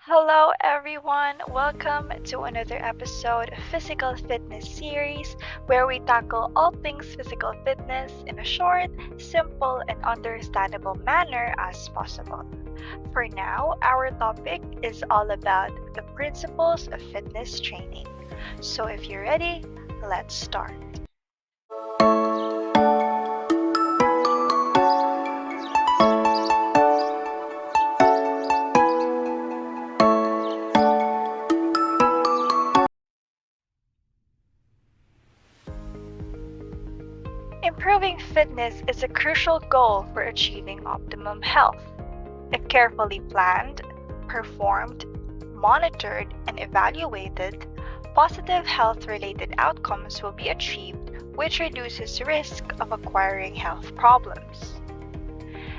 Hello, everyone. Welcome to another episode of Physical Fitness Series, where we tackle all things physical fitness in a short, simple, and understandable manner as possible. For now, our topic is all about the principles of fitness training. So, if you're ready, let's start. Improving fitness is a crucial goal for achieving optimum health. If carefully planned, performed, monitored, and evaluated, positive health related outcomes will be achieved, which reduces risk of acquiring health problems.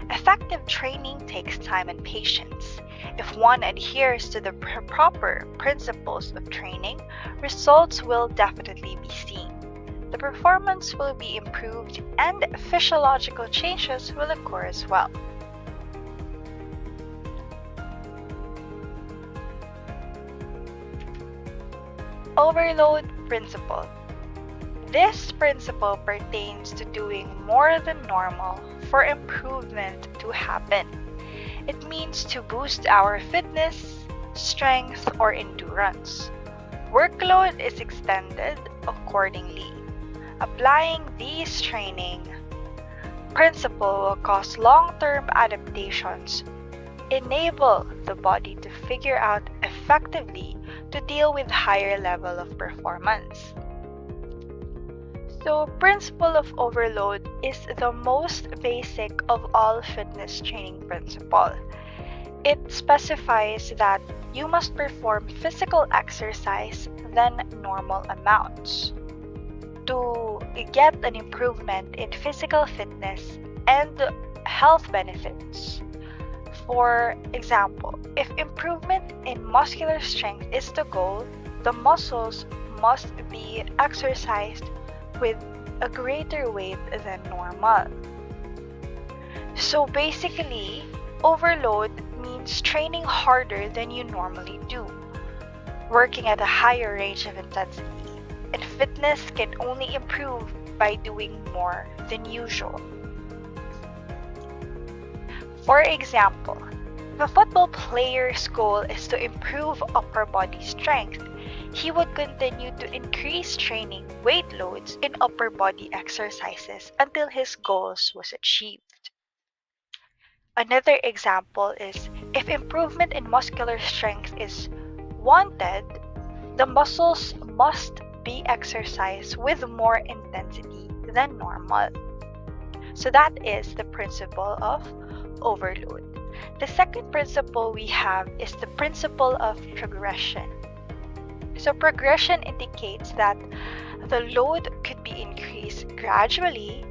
Effective training takes time and patience. If one adheres to the proper principles of training, results will definitely be seen. The performance will be improved and physiological changes will occur as well. Overload principle. This principle pertains to doing more than normal for improvement to happen. It means to boost our fitness, strength, or endurance. Workload is extended accordingly. Applying these training principle will cause long-term adaptations, enable the body to figure out effectively to deal with higher level of performance. So, principle of overload is the most basic of all fitness training principle. It specifies that you must perform physical exercise than normal amounts to get an improvement in physical fitness and health benefits. For example, if improvement in muscular strength is the goal, the muscles must be exercised with a greater weight than normal. So basically, overload means training harder than you normally do, working at a higher range of intensity, and fitness can only improve by doing more than usual. For example, if a football player's goal is to improve upper body strength, he would continue to increase training weight loads in upper body exercises until his goals was achieved. Another example is if improvement in muscular strength is wanted, the muscles must be exercised with more intensity than normal. So that is the principle of overload. The second principle we have is the principle of progression. So progression indicates that the load could be increased gradually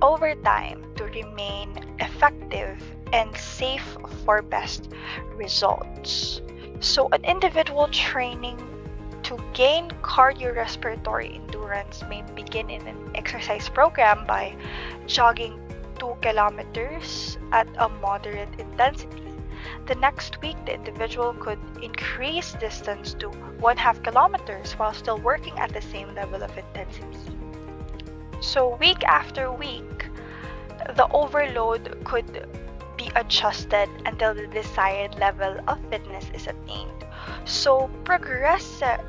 over time to remain effective and safe for best results. So an individual training to gain cardiorespiratory endurance may begin in an exercise program by jogging 2 kilometers at a moderate intensity. The next week, the individual could increase distance to 1/2 kilometers while still working at the same level of intensity. So, week after week, the overload could be adjusted until the desired level of fitness is attained. So, progression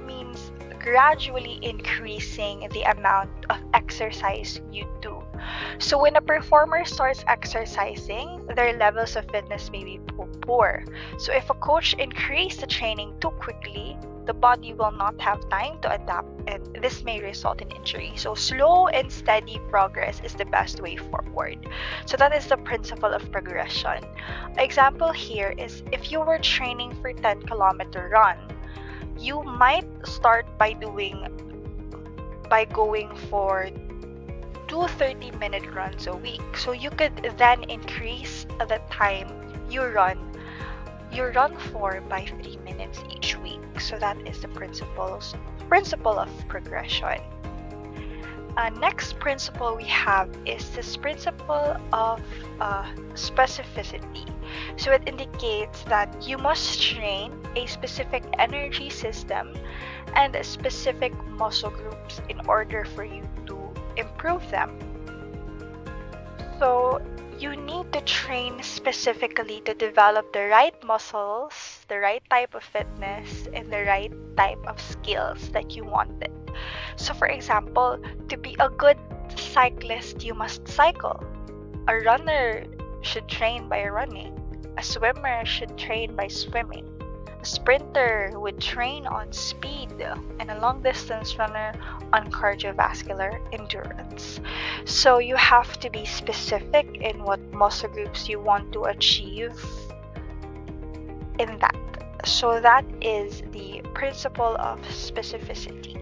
means gradually increasing the amount of exercise you do. So, when a performer starts exercising, their levels of fitness may be poor. So, if a coach increases the training too quickly, the body will not have time to adapt, and this may result in injury. So, slow and steady progress is the best way forward. So, that is the principle of progression. Example here is if you were training for 10-kilometer run, you might start by going for 2 30-minute runs a week. So you could then increase the time you run for by 3 minutes each week. So that is the principle of progression. Next principle we have is this principle of specificity. So it indicates that you must train a specific energy system and specific muscle groups in order for you to improve them. So you need to train specifically to develop the right muscles, the right type of fitness, and the right type of skills that you wanted. So for example, to be a good cyclist, you must cycle. A runner should train by running. A swimmer should train by swimming. A sprinter would train on speed, and a long distance runner on cardiovascular endurance. So you have to be specific in what muscle groups you want to achieve in that. So that is the principle of specificity.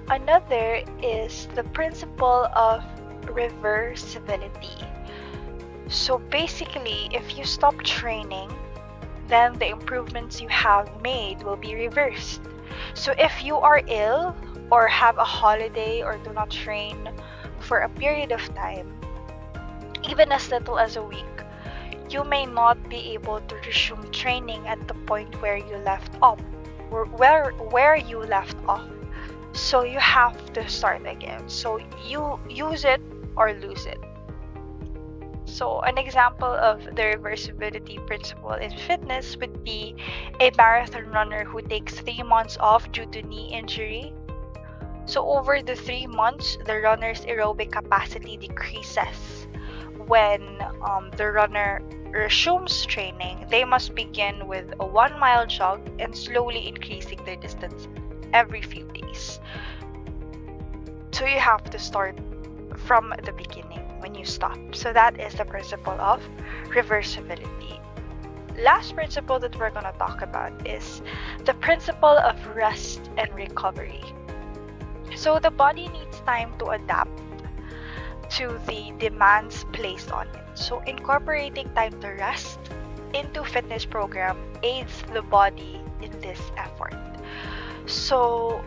Another is the principle of reversibility. So basically, if you stop training, then the improvements you have made will be reversed. So if you are ill or have a holiday or do not train for a period of time, even as little as a week, you may not be able to resume training at the point where you left off, or where you left off. So you have to start again. So you use it or lose it. So an example of the reversibility principle in fitness would be a marathon runner who takes 3 months off due to knee injury. So over the 3 months, the runner's aerobic capacity decreases. When the runner resumes training, they must begin with a 1-mile jog and slowly increasing their distance every few days. So you have to start from the beginning when you stop. So that is the principle of reversibility. Last principle that we're going to talk about is the principle of rest and recovery. So the body needs time to adapt to the demands placed on it. So incorporating time to rest into fitness program aids the body in this effort. So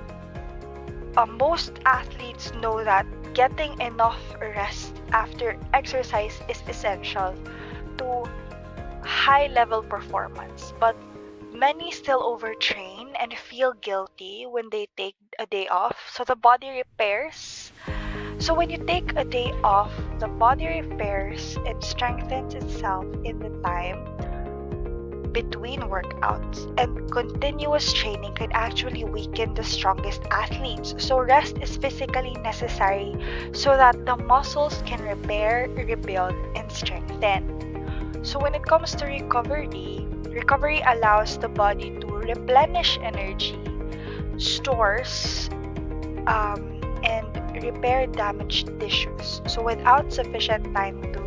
most athletes know that getting enough rest after exercise is essential to high-level performance, but many still overtrain and feel guilty when they take a day off. So the body repairs. So when you take a day off, the body repairs and strengthens itself in the time between workouts, and continuous training can actually weaken the strongest athletes. So rest is physically necessary so that the muscles can repair, rebuild, and strengthen. So when it comes to recovery allows the body to replenish energy, stores, and repair damaged tissues. So without sufficient time to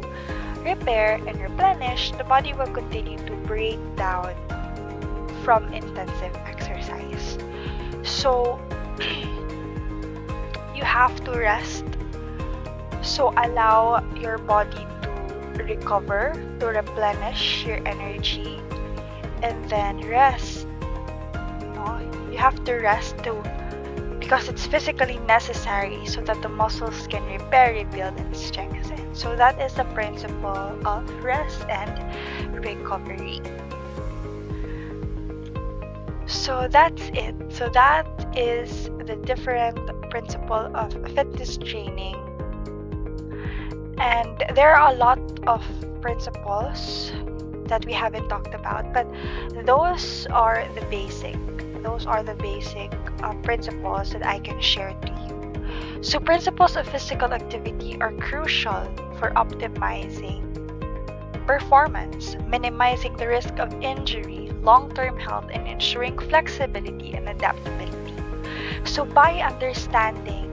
repair and replenish, the body will continue to break down from intensive exercise. So you have to rest. So allow your body to recover, to replenish your energy, and then rest. You have to rest too, because it's physically necessary so that the muscles can repair, rebuild, and strengthen. So that is the principle of rest and recovery. So that's it. So that is the different principle of fitness training. And there are a lot of principles that we haven't talked about, but those are the basic principles that I can share to you. So principles of physical activity are crucial for optimizing performance, minimizing the risk of injury, long-term health, and ensuring flexibility and adaptability. So by understanding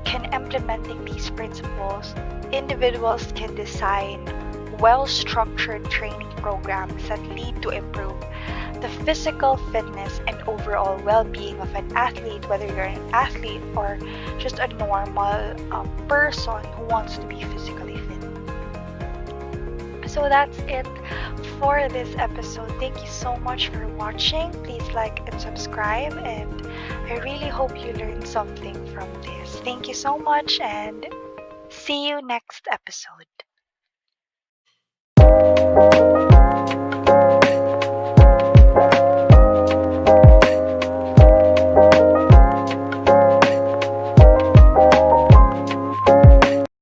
and implementing these principles, individuals can design well-structured training programs that lead to improve the physical fitness and overall well-being of an athlete, whether you're an athlete or just a normal person who wants to be physically fit. So that's it for this episode. Thank you so much for watching. Please like and subscribe, and I I really hope you learned something from this. Thank you so much and see you next episode.